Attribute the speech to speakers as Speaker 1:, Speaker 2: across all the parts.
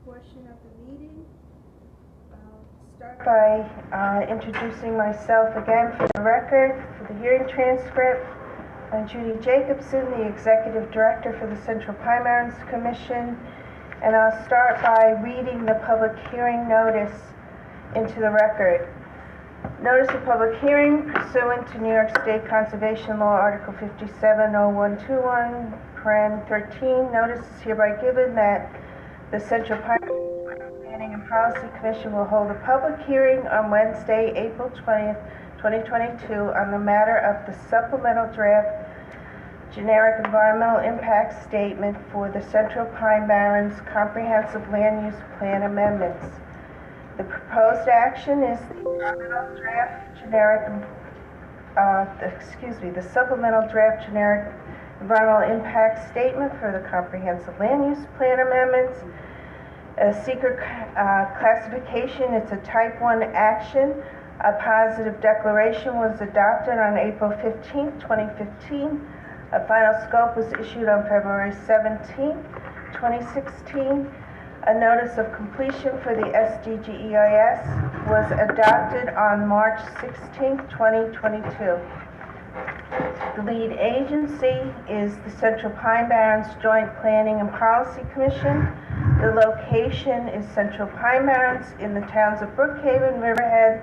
Speaker 1: portion of the meeting. I'll start by introducing myself again for the record, for the hearing transcript. I'm Judy Jacobson, the Executive Director for the Central Pine Barrens Commission, and I'll start by reading the public hearing notice into the record. Notice of public hearing pursuant to New York State Conservation Law, Article 570121, Paren 13. Notice is hereby given that the Central Pine Planning and Policy Commission will hold a public hearing on Wednesday, April 20th, 2022 on the matter of the Supplemental Draft Generic Environmental Impact Statement for the Central Pine Barrens Comprehensive Land Use Plan Amendments. The proposed action is the Supplemental Draft Generic Environmental Impact Statement for the Comprehensive Land Use Plan Amendments. A secret classification, it's a Type 1 action. A positive declaration was adopted on April 15, 2015. A final scope was issued on February 17, 2016. A notice of completion for the SDGEIS was adopted on March 16, 2022. The lead agency is the Central Pine Barrens Joint Planning and Policy Commission. The location is Central Pine Barrens in the towns of Brookhaven, Riverhead,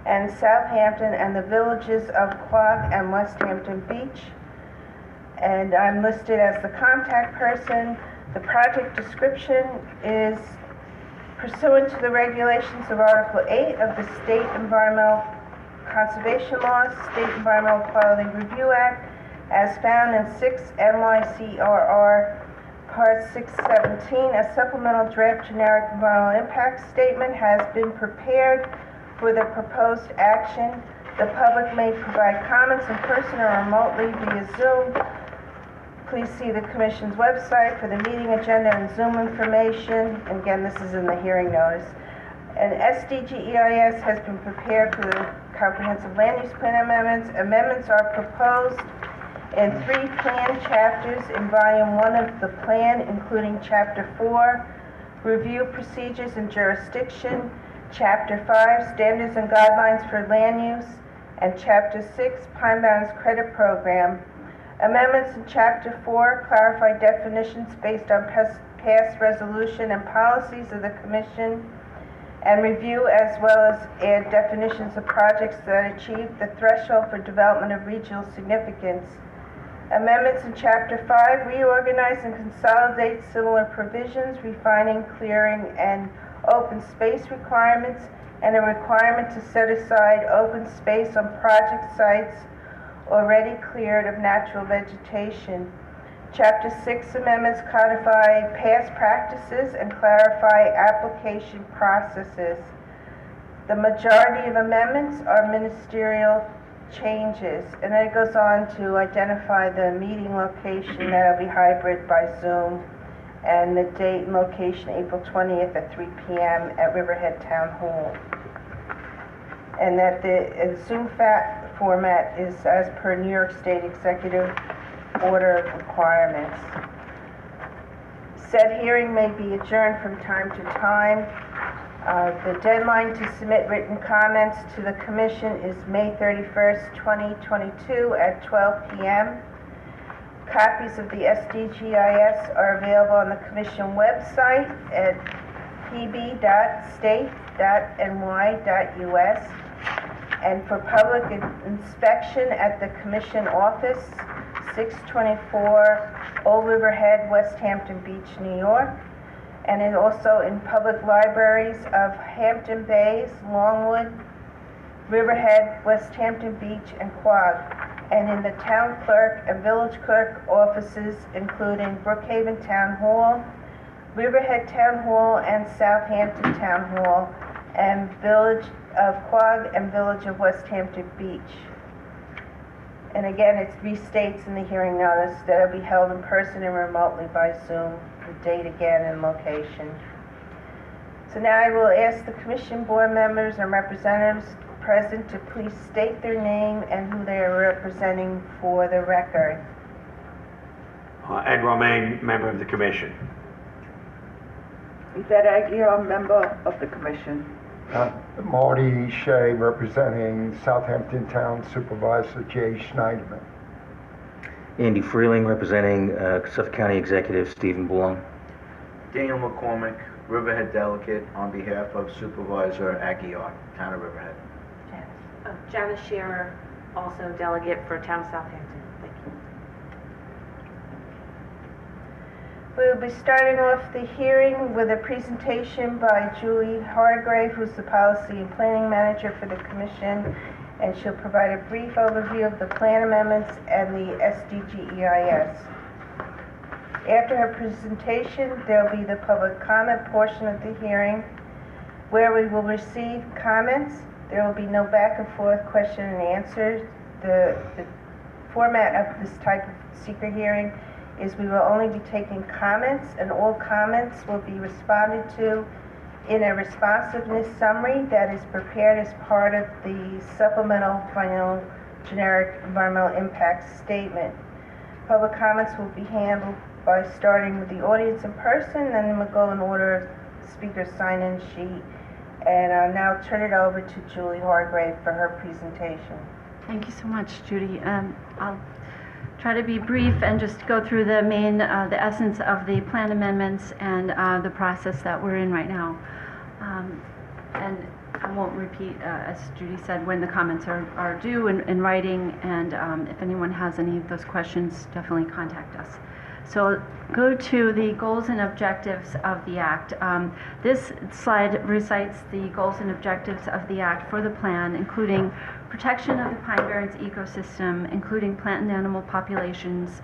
Speaker 1: and Southampton, and the villages of Quogue and West Hampton Beach. And I'm listed as the contact person. The project description is pursuant to the regulations of Article 8 of the State Environmental Conservation Laws, State Environmental Quality Review Act, as found in 6 NYCRR Part 617. A supplemental draft generic environmental impact statement has been prepared for the proposed action. The public may provide comments in person or remotely via Zoom. Please see the Commission's website for the meeting agenda and Zoom information. And again, this is in the hearing notice. An SDGEIS has been prepared for the Comprehensive Land Use Plan Amendments. Amendments are proposed in 3 plan chapters in Volume 1 of the plan, including Chapter 4, Review Procedures and Jurisdiction, Chapter 5, Standards and Guidelines for Land Use, and Chapter 6, Pine Barrens Credit Program. Amendments in Chapter 4 clarify definitions based on past resolution and policies of the Commission and review, as well as add definitions of projects that achieve the threshold for development of regional significance. Amendments in Chapter 5 reorganize and consolidate similar provisions, refining, clearing, and open space requirements, and a requirement to set aside open space on project sites already cleared of natural vegetation. Chapter 6 amendments codify past practices and clarify application processes. The majority of amendments are ministerial changes, and then it goes on to identify the meeting location that'll be hybrid by Zoom, and the date and location April 20th at 3 p.m. at Riverhead Town Hall. And that the Zoom format is as per New York State Executive Order requirements. Said hearing may be adjourned from time to time. The deadline to submit written comments to the Commission is May 31st, 2022 at 12 p.m. Copies of the SDGEIS are available on the Commission website at pb.state.ny.us and for public inspection at the Commission office, 624 Old Riverhead, West Hampton Beach, New York, and also in public libraries of Hampton Bays, Longwood, Riverhead, West Hampton Beach, and Quogue, and in the town clerk and village clerk offices, including Brookhaven Town Hall, Riverhead Town Hall, and Southampton Town Hall, and Village of Quogue and Village of West Hampton Beach. And again, it restates in the hearing notice that it'll be held in person and remotely by Zoom, the date again and location. So now I will ask the Commission board members and representatives present to please state their name and who they are representing for the record.
Speaker 2: Ed Romaine, member of the Commission. Yvette Aguirre, member of the commission.
Speaker 3: Marty Shea, representing Southampton Town Supervisor Jay Schneiderman.
Speaker 4: Andy Freeling, representing Suffolk County Executive Stephen Boulon.
Speaker 5: Daniel McCormick, Riverhead Delegate, on behalf of Supervisor Aguirre, Town of Riverhead.
Speaker 6: Janice Scherer, also delegate for Town of Southampton. Thank you.
Speaker 1: We'll be starting off the hearing with a presentation by Julie Hargrave, who's the Policy and Planning Manager for the Commission, and she'll provide a brief overview of the plan amendments and the SDGEIS. After her presentation, there'll be the public comment portion of the hearing, where we will receive comments. There will be no back and forth question and answers. The format of this type of secret hearing is we will only be taking comments, and all comments will be responded to in a responsiveness summary that is prepared as part of the supplemental final generic environmental impact statement. Public comments will be handled by starting with the audience in person, then we'll go in order of speaker sign-in sheet. And I'll now turn it over to Julie Hargrave for her presentation.
Speaker 7: Thank you so much, Judy. I'll try to be brief and just go through the main, the essence of the plan amendments and the process that we're in right now. And I won't repeat, as Judy said, when the comments are due in writing, and if anyone has any of those questions, definitely contact us. So go to the goals and objectives of the Act. This slide recites the goals and objectives of the Act for the plan, including protection of the Pine Barrens ecosystem, including plant and animal populations,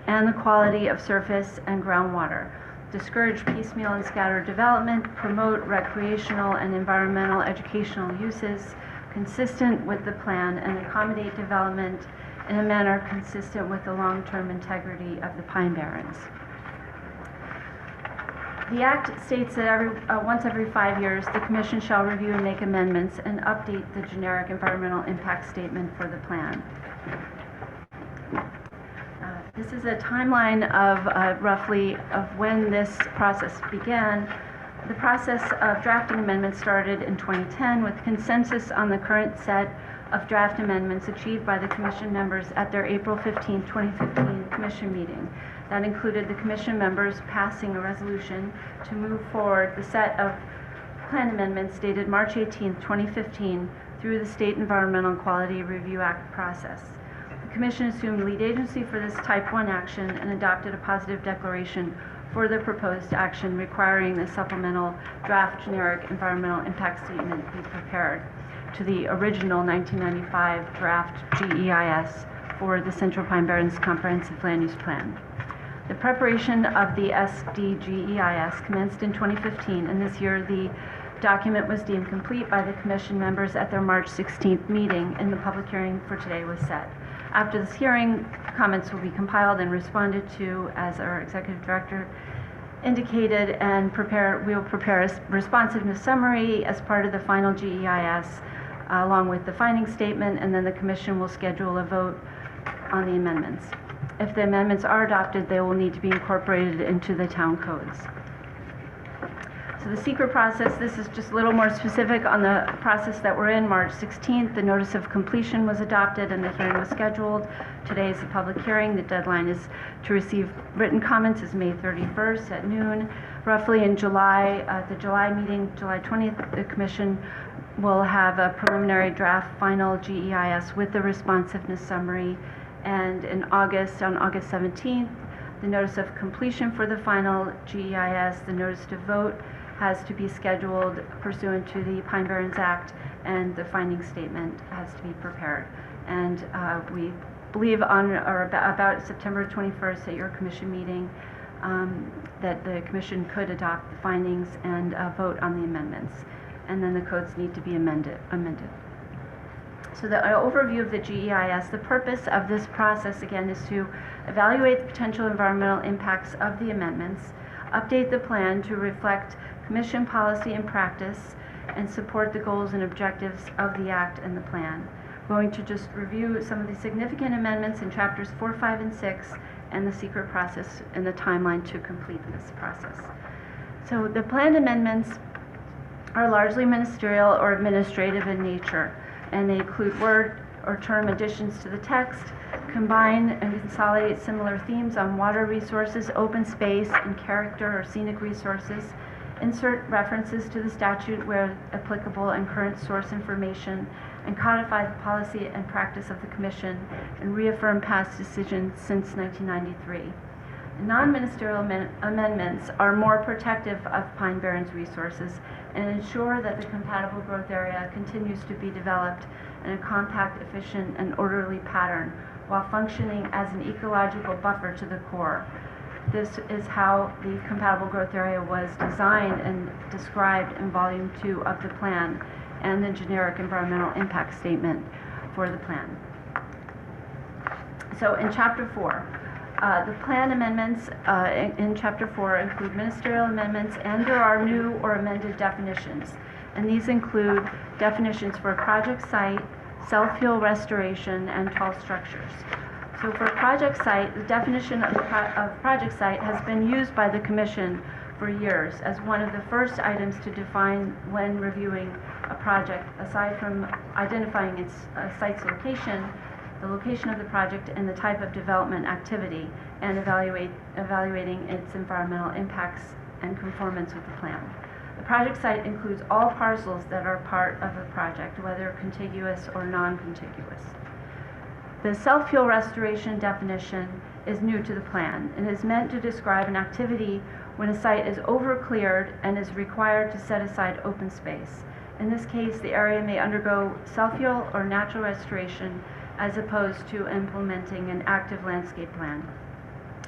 Speaker 7: and the quality of surface and groundwater. Discourage piecemeal and scattered development, promote recreational and environmental educational uses consistent with the plan, and accommodate development in a manner consistent with the long-term integrity of the Pine Barrens. The Act states that once every 5 years, the Commission shall review and make amendments and update the generic environmental impact statement for the plan. This is a timeline of roughly of when this process began. The process of drafting amendments started in 2010 with consensus on the current set of draft amendments achieved by the Commission members at their April 15, 2015 Commission meeting. That included the Commission members passing a resolution to move forward the set of plan amendments dated March 18, 2015 through the State Environmental Quality Review Act process. The Commission assumed lead agency for this Type 1 action and adopted a positive declaration for the proposed action requiring the supplemental draft generic environmental impact statement be prepared to the original 1995 draft GEIS for the Central Pine Barrens Comprehensive Land Use Plan. The preparation of the SDGEIS commenced in 2015, and this year the document was deemed complete by the Commission members at their March 16th meeting, and the public hearing for today was set. After this hearing, comments will be compiled and responded to, as our Executive Director indicated, and we will prepare a responsiveness summary as part of the final GEIS, along with the finding statement, and then the Commission will schedule a vote on the amendments. If the amendments are adopted, they will need to be incorporated into the town codes. So the secret process, this is just a little more specific on the process that we're in. March 16th, the notice of completion was adopted and the hearing was scheduled. Today is the public hearing. The deadline is to receive written comments is May 31st at noon. Roughly in July, at the July meeting, July 20th, the Commission will have a preliminary draft final GEIS with the responsiveness summary. And in August, on August 17th, the notice of completion for the final GEIS, the notice to vote, has to be scheduled pursuant to the Pine Barrens Act, and the finding statement has to be prepared. And we believe on or about September 21st at your Commission meeting that the Commission could adopt the findings and vote on the amendments. And then the codes need to be amended. So the overview of the GEIS, the purpose of this process, again, is to evaluate the potential environmental impacts of the amendments, update the plan to reflect Commission policy and practice, and support the goals and objectives of the Act and the plan. We're going to just review some of the significant amendments in chapters 4, 5, and 6, and the secret process and the timeline to complete this process. So the planned amendments are largely ministerial or administrative in nature, and they include word or term additions to the text, combine and consolidate similar themes on water resources, open space, and character or scenic resources, insert references to the statute where applicable and current source information, and codify the policy and practice of the Commission, and reaffirm past decisions since 1993. Non-ministerial amendments are more protective of Pine Barrens resources and ensure that the compatible growth area continues to be developed in a compact, efficient, and orderly pattern while functioning as an ecological buffer to the core. This is how the compatible growth area was designed and described in Volume 2 of the plan and the generic environmental impact statement for the plan. So in Chapter 4, the plan amendments in Chapter 4 include ministerial amendments, and there are new or amended definitions. And these include definitions for project site, self-fuel restoration, and tall structures. So for project site, the definition of project site has been used by the Commission for years as one of the first items to define when reviewing a project, aside from identifying its site's location, the location of the project, and the type of development activity, and evaluating its environmental impacts and conformance with the plan. The project site includes all parcels that are part of a project, whether contiguous or non-contiguous. The self-fuel restoration definition is new to the plan and is meant to describe an activity when a site is over-cleared and is required to set aside open space. In this case, the area may undergo self-fuel or natural restoration as opposed to implementing an active landscape plan.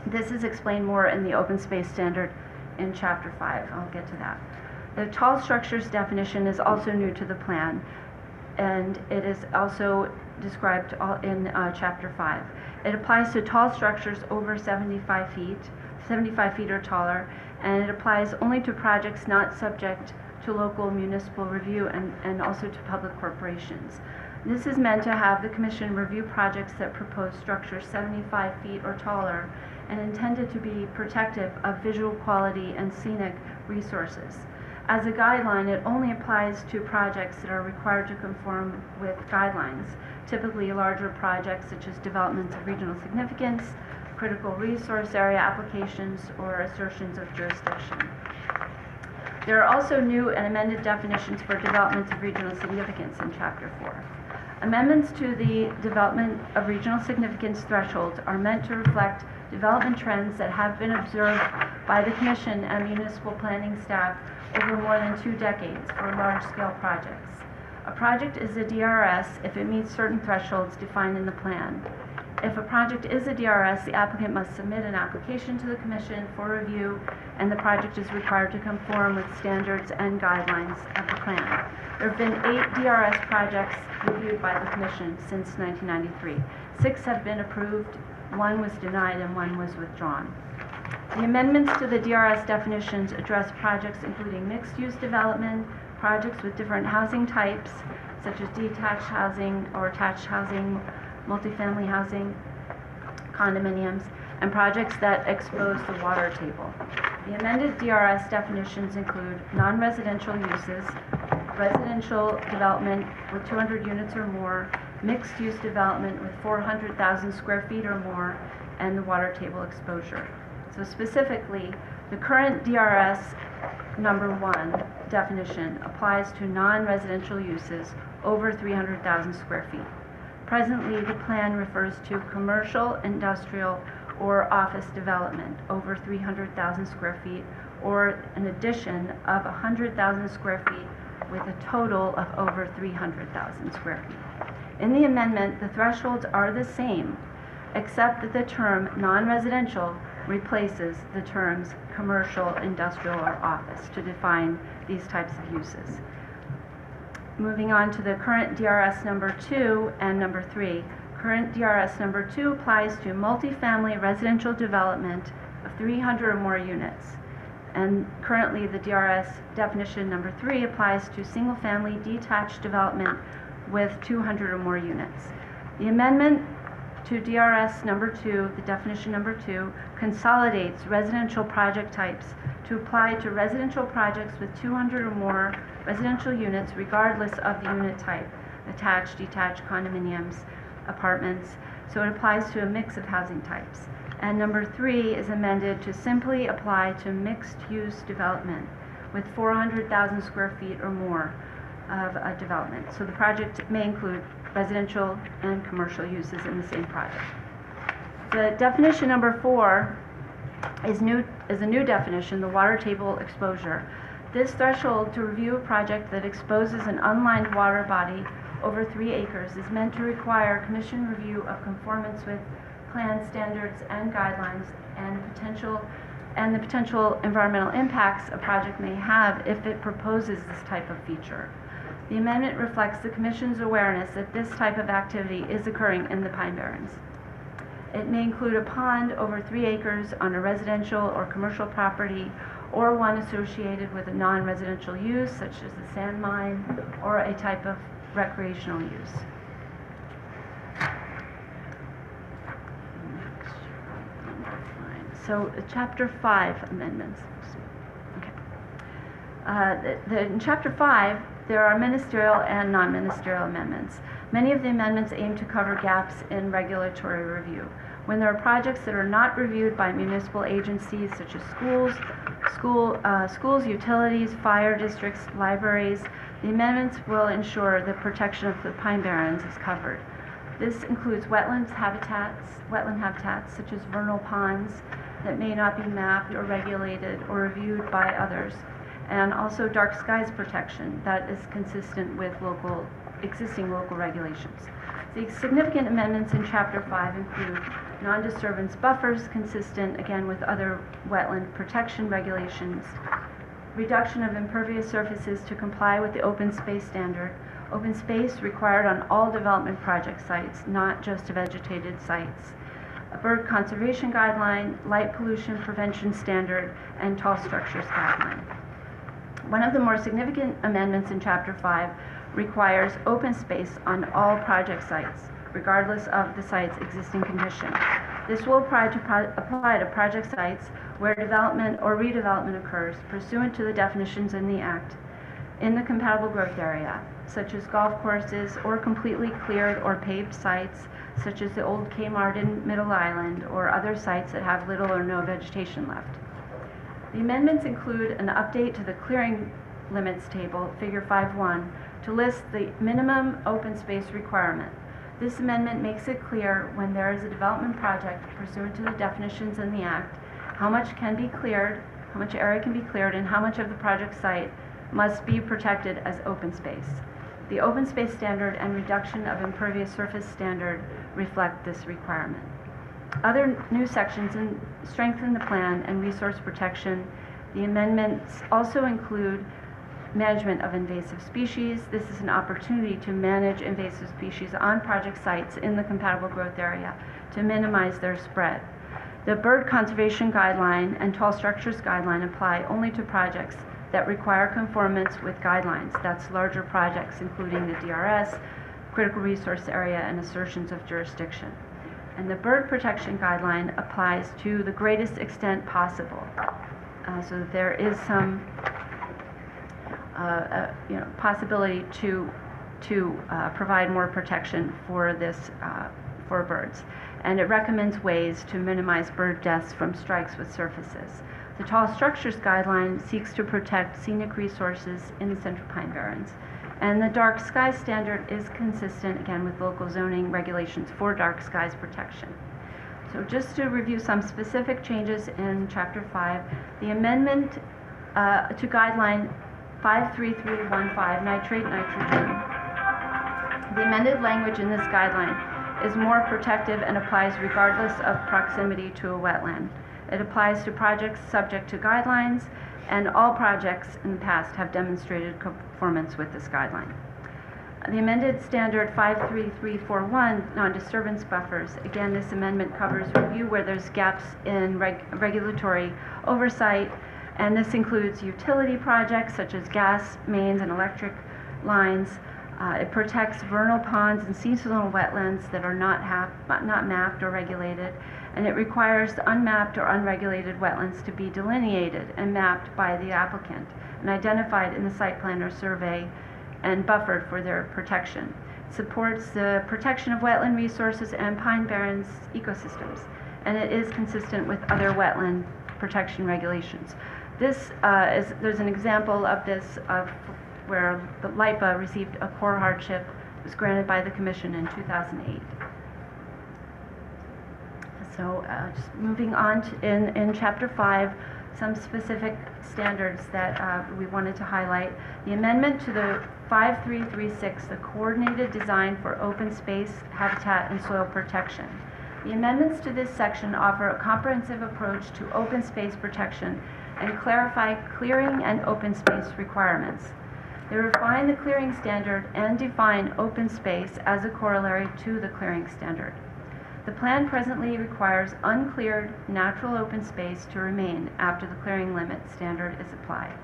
Speaker 7: This is explained more in the open space standard in Chapter 5. I'll get to that. The tall structures definition is also new to the plan, and it is also described in Chapter 5. It applies to tall structures over 75 feet or taller, and it applies only to projects not subject to local municipal review and also to public corporations. This is meant to have the Commission review projects that propose structures 75 feet or taller and intended to be protective of visual quality and scenic resources. As a guideline, it only applies to projects that are required to conform with guidelines, typically larger projects such as developments of regional significance, critical resource area applications, or assertions of jurisdiction. There are also new and amended definitions for developments of regional significance in Chapter 4. Amendments to the development of regional significance thresholds are meant to reflect development trends that have been observed by the Commission and municipal planning staff over more than 2 decades for large-scale projects. A project is a DRS if it meets certain thresholds defined in the plan. If a project is a DRS, the applicant must submit an application to the Commission for review, and the project is required to conform with standards and guidelines of the plan. There have been 8 DRS projects reviewed by the Commission since 1993. 6 have been approved, 1 was denied, and 1 was withdrawn. The amendments to the DRS definitions address projects including mixed-use development, projects with different housing types, such as detached housing or attached housing, multifamily housing, condominiums, and projects that expose the water table. The amended DRS definitions include non-residential uses, residential development with 200 units or more, mixed-use development with 400,000 square feet or more, and the water table exposure. So specifically, the current DRS number 1 definition applies to non-residential uses over 300,000 square feet. Presently, the plan refers to commercial, industrial, or office development over 300,000 square feet, or an addition of 100,000 square feet with a total of over 300,000 square feet. In the amendment, the thresholds are the same, except that the term non-residential replaces the terms commercial, industrial, or office to define these types of uses. Moving on to the current DRS number 2 and number 3. Current DRS number 2 applies to multifamily residential development of 300 or more units. And currently the DRS definition number 3 applies to single-family detached development with 200 or more units. The amendment to DRS number 2, the definition number 2, consolidates residential project types to apply to residential projects with 200 or more residential units regardless of the unit type, attached, detached, condominiums, apartments. So it applies to a mix of housing types. And number 3 is amended to simply apply to mixed-use development with 400,000 square feet or more of a development. So the project may include residential and commercial uses in the same project. The definition number 4 is a new definition, the water table exposure. This threshold to review a project that exposes an unlined water body over 3 acres is meant to require commission review of conformance with plan standards and guidelines and the potential environmental impacts a project may have if it proposes this type of feature. The amendment reflects the Commission's awareness that this type of activity is occurring in the Pine Barrens. It may include a pond over 3 acres on a residential or commercial property, or one associated with a non-residential use, such as a sand mine, or a type of recreational use. So, Chapter 5 amendments. Okay. In Chapter 5, there are ministerial and non-ministerial amendments. Many of the amendments aim to cover gaps in regulatory review. When there are projects that are not reviewed by municipal agencies such as schools, utilities, fire districts, libraries, the amendments will ensure the protection of the Pine Barrens is covered. This includes wetland habitats such as vernal ponds that may not be mapped or regulated or reviewed by others, and also dark skies protection that is consistent with existing local regulations. The significant amendments in Chapter 5 include non-disturbance buffers consistent, again, with other wetland protection regulations, reduction of impervious surfaces to comply with the open space standard, open space required on all development project sites, not just vegetated sites, a bird conservation guideline, light pollution prevention standard, and tall structures guideline. One of the more significant amendments in Chapter 5 requires open space on all project sites, regardless of the site's existing condition. This will apply to project sites where development or redevelopment occurs pursuant to the definitions in the Act in the compatible growth area, such as golf courses or completely cleared or paved sites, such as the old Kmart in Middle Island or other sites that have little or no vegetation left. The amendments include an update to the clearing limits table, Figure 5.1, to list the minimum open space requirement. This amendment makes it clear when there is a development project pursuant to the definitions in the Act, how much can be cleared, how much area can be cleared, and how much of the project site must be protected as open space. The open space standard and reduction of impervious surface standard reflect this requirement. Other new sections strengthen the plan and resource protection. The amendments also include management of invasive species. This is an opportunity to manage invasive species on project sites in the compatible growth area to minimize their spread. The bird conservation guideline and tall structures guideline apply only to projects that require conformance with guidelines. That's larger projects including the DRS, critical resource area, and assertions of jurisdiction. And the bird protection guideline applies to the greatest extent possible, so that there is some possibility to provide more protection for for birds. And it recommends ways to minimize bird deaths from strikes with surfaces. The Tall Structures Guideline seeks to protect scenic resources in the Central Pine Barrens. And the dark skies standard is consistent, again, with local zoning regulations for dark skies protection. So just to review some specific changes in Chapter 5, the amendment to Guideline 53315, nitrate nitrogen. The amended language in this guideline is more protective and applies regardless of proximity to a wetland. It applies to projects subject to guidelines, and all projects in the past have demonstrated conformance with this guideline. The amended standard 53341, non-disturbance buffers. Again, this amendment covers review where there's gaps in regulatory oversight, and this includes utility projects such as gas mains and electric lines, It protects vernal ponds and seasonal wetlands that are not mapped or regulated, and it requires unmapped or unregulated wetlands to be delineated and mapped by the applicant and identified in the site plan or survey and buffered for their protection. It supports the protection of wetland resources and Pine Barrens ecosystems, and it is consistent with other wetland protection regulations. There's an example of this where the LIPA received a core hardship. It was granted by the Commission in 2008. So just moving on to in Chapter 5, some specific standards that we wanted to highlight. The amendment to the 5336, the Coordinated Design for Open Space, Habitat, and Soil Protection. The amendments to this section offer a comprehensive approach to open space protection and clarify clearing and open space requirements. They refine the clearing standard and define open space as a corollary to the clearing standard. The plan presently requires uncleared natural open space to remain after the clearing limit standard is applied.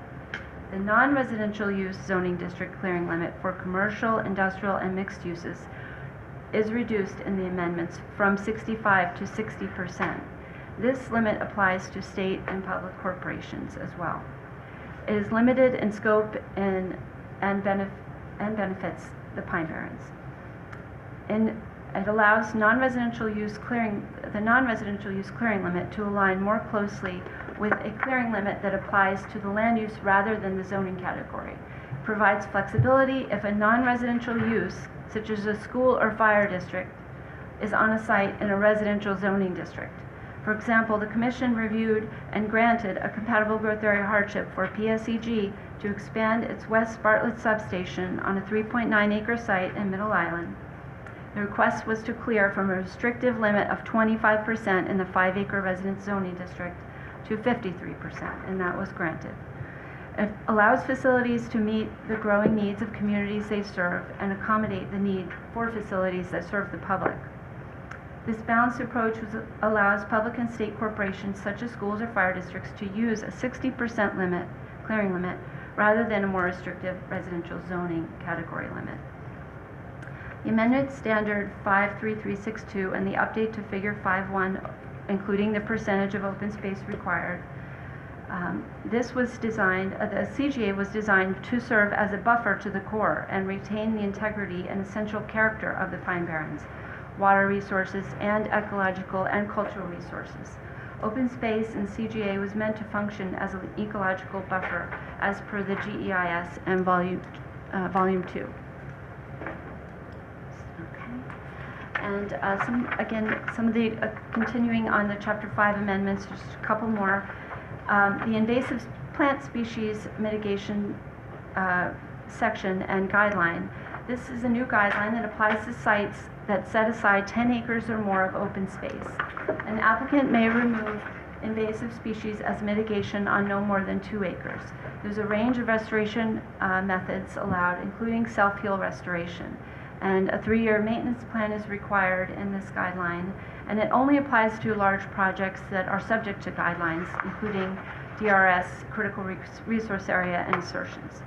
Speaker 7: The non-residential use zoning district clearing limit for commercial, industrial, and mixed uses is reduced in the amendments from 65 to 60%. This limit applies to state and public corporations as well. It is limited in scope and benefits the Pine Barrens. It allows non-residential use clearing limit to align more closely with a clearing limit that applies to the land use rather than the zoning category. It provides flexibility if a non-residential use, such as a school or fire district, is on a site in a residential zoning district. For example, the Commission reviewed and granted a compatible growth area hardship for PSEG to expand its West Bartlett substation on a 3.9-acre site in Middle Island. The request was to clear from a restrictive limit of 25% in the 5-acre residence zoning district to 53%, and that was granted. It allows facilities to meet the growing needs of communities they serve and accommodate the need for facilities that serve the public. This balanced approach allows public and state corporations such as schools or fire districts to use a 60% clearing limit rather than a more restrictive residential zoning category limit. The amended standard 53362 and the update to figure 5.1, including the percentage of open space required, this was designed, the CGA was designed to serve as a buffer to the core and retain the integrity and essential character of the Pine Barrens, water resources, and ecological and cultural resources. Open space in CGA was meant to function as an ecological buffer as per the GEIS and Volume 2. And some of the continuing on the Chapter 5 amendments, just a couple more. The invasive plant species mitigation section and guideline. This is a new guideline that applies to sites that set aside 10 acres or more of open space. An applicant may remove invasive species as mitigation on no more than 2 acres. There's a range of restoration methods allowed, including self-heal restoration. And a 3-year maintenance plan is required in this guideline, and it only applies to large projects that are subject to guidelines, including DRS, critical resource area, and insertions.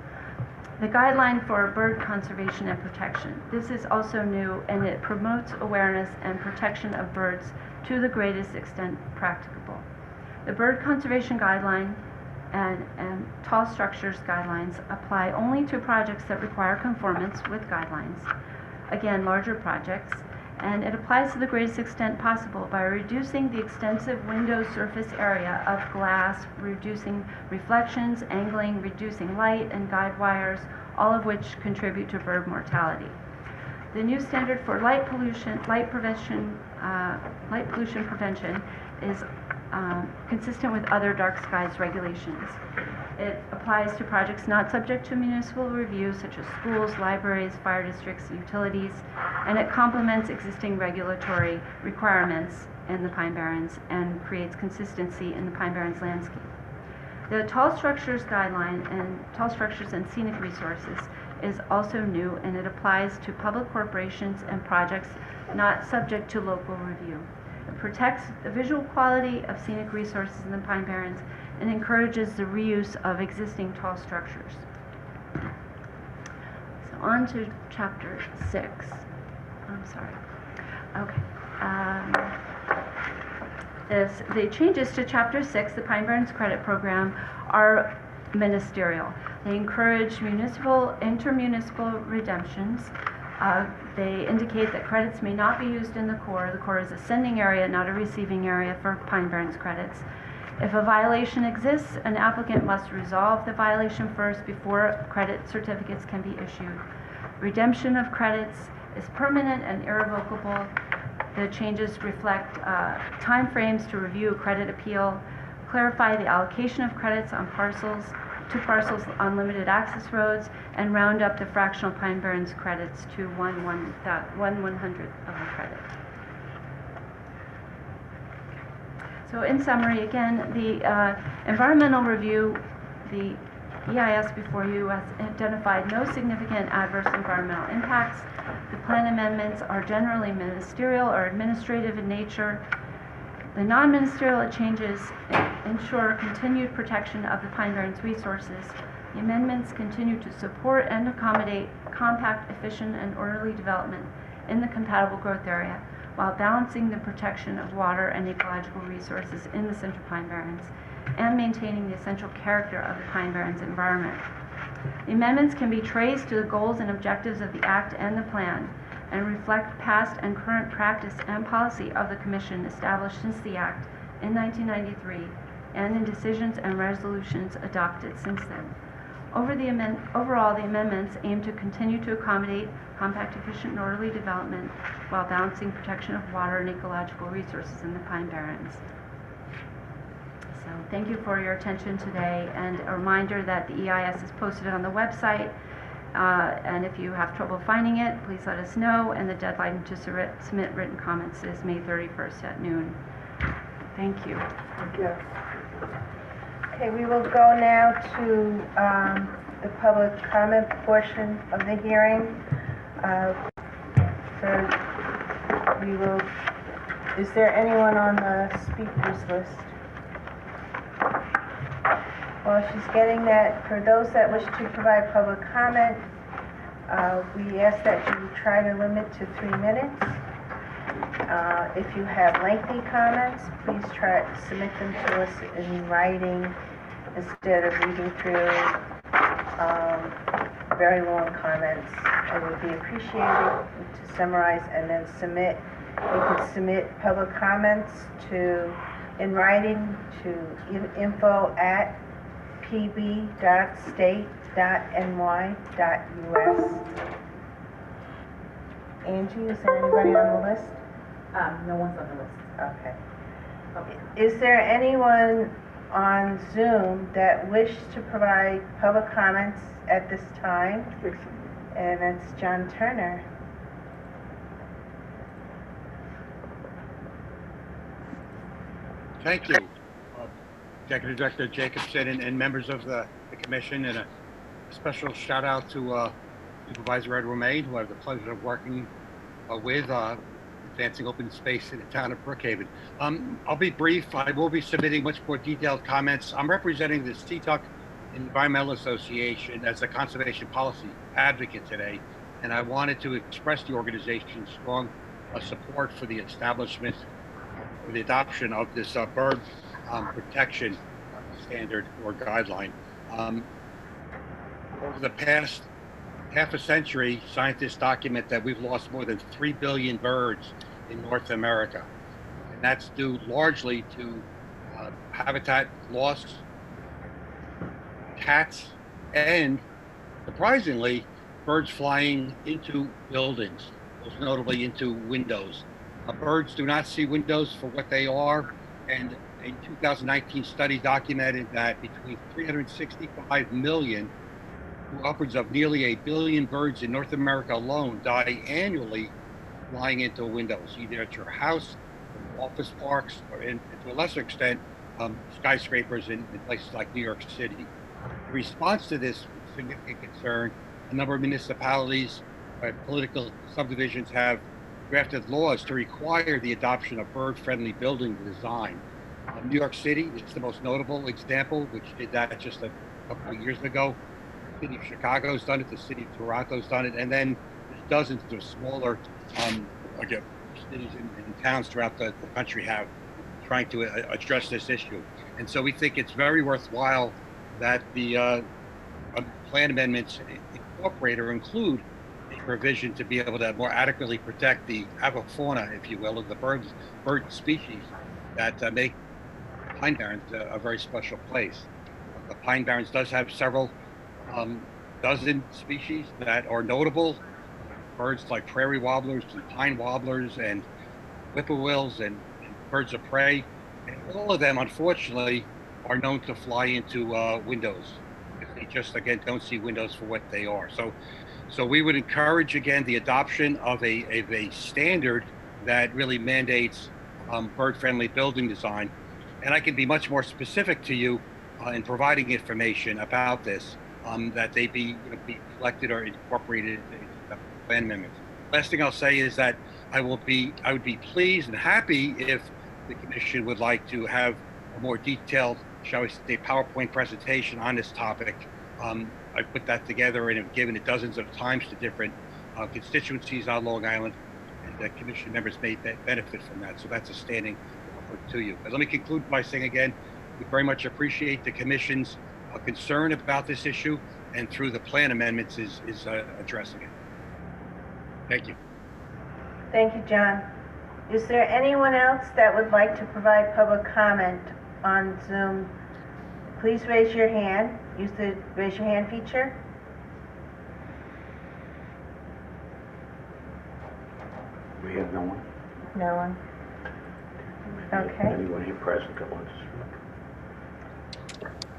Speaker 7: The guideline for bird conservation and protection. This is also new, and it promotes awareness and protection of birds to the greatest extent practicable. The bird conservation guideline and tall structures guidelines apply only to projects that require conformance with guidelines. Again, larger projects, and it applies to the greatest extent possible by reducing the extensive window surface area of glass, reducing reflections, angling, reducing light, and guide wires, all of which contribute to bird mortality. The new standard for light pollution prevention is consistent with other dark skies regulations. It applies to projects not subject to municipal review, such as schools, libraries, fire districts, utilities, and it complements existing regulatory requirements in the Pine Barrens and creates consistency in the Pine Barrens landscape. The tall structures guideline and tall structures and scenic resources is also new, and it applies to public corporations and projects not subject to local review. It protects the visual quality of scenic resources in the Pine Barrens and encourages the reuse of existing tall structures. So on to Chapter 6. I'm sorry. Okay. The changes to Chapter 6, the Pine Barrens Credit Program, are ministerial. They encourage intermunicipal redemptions. They indicate that credits may not be used in the core. The core is a sending area, not a receiving area for Pine Barrens credits. If a violation exists, an applicant must resolve the violation first before credit certificates can be issued. Redemption of credits is permanent and irrevocable. The changes reflect timeframes to review a credit appeal, clarify the allocation of credits on parcels on limited access roads, and round up the fractional Pine Barrens credits to 1/100th of a credit. So in summary, again, the environmental review, the EIS before you has identified no significant adverse environmental impacts. The plan amendments are generally ministerial or administrative in nature. The non-ministerial changes ensure continued protection of the Pine Barrens resources. The amendments continue to support and accommodate compact, efficient, and orderly development in the compatible growth area, while balancing the protection of water and ecological resources in the Central Pine Barrens and maintaining the essential character of the Pine Barrens environment. The amendments can be traced to the goals and objectives of the Act and the plan, and reflect past and current practice and policy of the Commission established since the Act in 1993 and in decisions and resolutions adopted since then. Overall, the amendments aim to continue to accommodate compact, efficient, and orderly development while balancing protection of water and ecological resources in the Pine Barrens. So thank you for your attention today, and a reminder that the EIS is posted on the website. And if you have trouble finding it, please let us know. And the deadline to submit written comments is May 31st at noon. Thank you.
Speaker 2: Thank you.
Speaker 1: Okay, we will go now to the public comment portion of the hearing. Is there anyone on the speakers list? While she's getting that, for those that wish to provide public comment, we ask that you try to limit to 3 minutes. If you have lengthy comments, please try to submit them to us in writing instead of reading through very long comments. It would be appreciated to summarize and then submit. You can submit public comments in writing to info@pb.state.ny.us. Angie, is there anybody on the list?
Speaker 6: No one's on the list.
Speaker 1: Okay. Is there anyone on Zoom that wishes to provide public comments at this time? And that's John Turner.
Speaker 8: Thank you, Executive Director Jacobson and members of the commission, and a special shout out to Supervisor Ed Romaine, who I have the pleasure of working with, advancing open space in the town of Brookhaven. I'll be brief. I will be submitting much more detailed comments. I'm representing the Seatuck Environmental Association as a conservation policy advocate today, and I wanted to express the organization's strong support for the establishment or the adoption of this bird protection standard or guideline. Over the past half a century, scientists document that we've lost more than 3 billion birds in North America. And that's due largely to habitat loss, cats, and surprisingly, birds flying into buildings, most notably into windows. Birds do not see windows for what they are, and a 2019 study documented that between 365 million to upwards of nearly 1 billion birds in North America alone die annually flying into windows, either at your house, office parks, or to a lesser extent, skyscrapers in places like New York City. In response to this significant concern, a number of municipalities, political subdivisions have drafted laws to require the adoption of bird-friendly building design. New York City is the most notable example, which did that just a couple of years ago. city of Chicago's done it, the city of Toronto's done it, and then there's dozens of smaller cities and towns throughout the country have trying to address this issue. And so we think it's very worthwhile that the plan amendments incorporate or include a provision to be able to more adequately protect the avifauna, if you will, of the bird species that make Pine Barrens a very special place. The Pine Barrens does have several dozen species that are notable. Birds like prairie warblers and pine warblers and whippoorwills and birds of prey. And all of them, unfortunately, are known to fly into windows if they just, again, don't see windows for what they are. So we would encourage, again, the adoption of a standard that really mandates bird-friendly building design. And I can be much more specific to you in providing information about this, that they be collected or incorporated into the plan amendments. Last thing I'll say is that I would be pleased and happy if the commission would like to have a more detailed, shall we say, PowerPoint presentation on this topic. I put that together and have given it dozens of times to different constituencies on Long Island, and the commission members may benefit from that. So that's a standing offer to you. But let me conclude by saying again, we very much appreciate the commission's concern about this issue, and through the plan amendments is addressing it. Thank you.
Speaker 1: Thank you, John. Is there anyone else that would like to provide public comment on Zoom? Please raise your hand. Use the raise your hand feature.
Speaker 9: We have no one.
Speaker 1: No one. Okay.
Speaker 9: Anyone here present that wants to speak?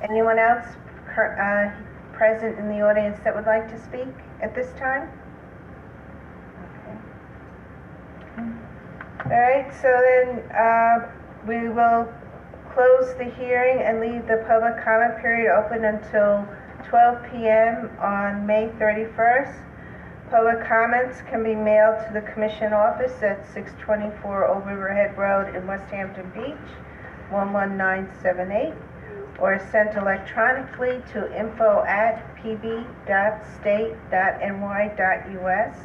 Speaker 1: Anyone else present in the audience that would like to speak at this time? Okay. All right, so then we will close the hearing and leave the public comment period open until 12 p.m. on May 31st. Public comments can be mailed to the Commission office at 624 Old Riverhead Road in West Hampton Beach, 11978, or sent electronically to info@pb.state.ny.us.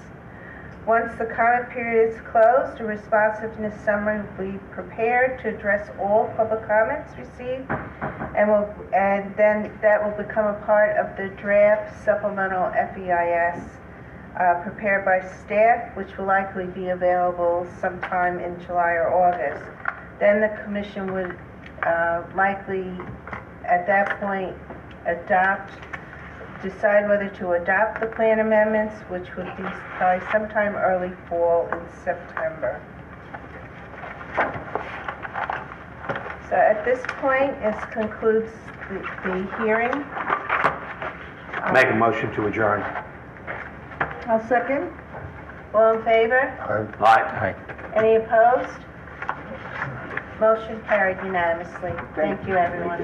Speaker 1: Once the comment period is closed, a responsiveness summary will be prepared to address all public comments received, and then that will become a part of the draft supplemental FEIS prepared by staff, which will likely be available sometime in July or August. Then the commission would likely, at that point, decide whether to adopt the plan amendments, which would be probably sometime early fall in September. So at this point, this concludes the hearing.
Speaker 9: Make a motion to adjourn.
Speaker 1: I'll second. All in favor?
Speaker 9: Aye.
Speaker 1: Any opposed? Motion carried unanimously. Thank you, everyone.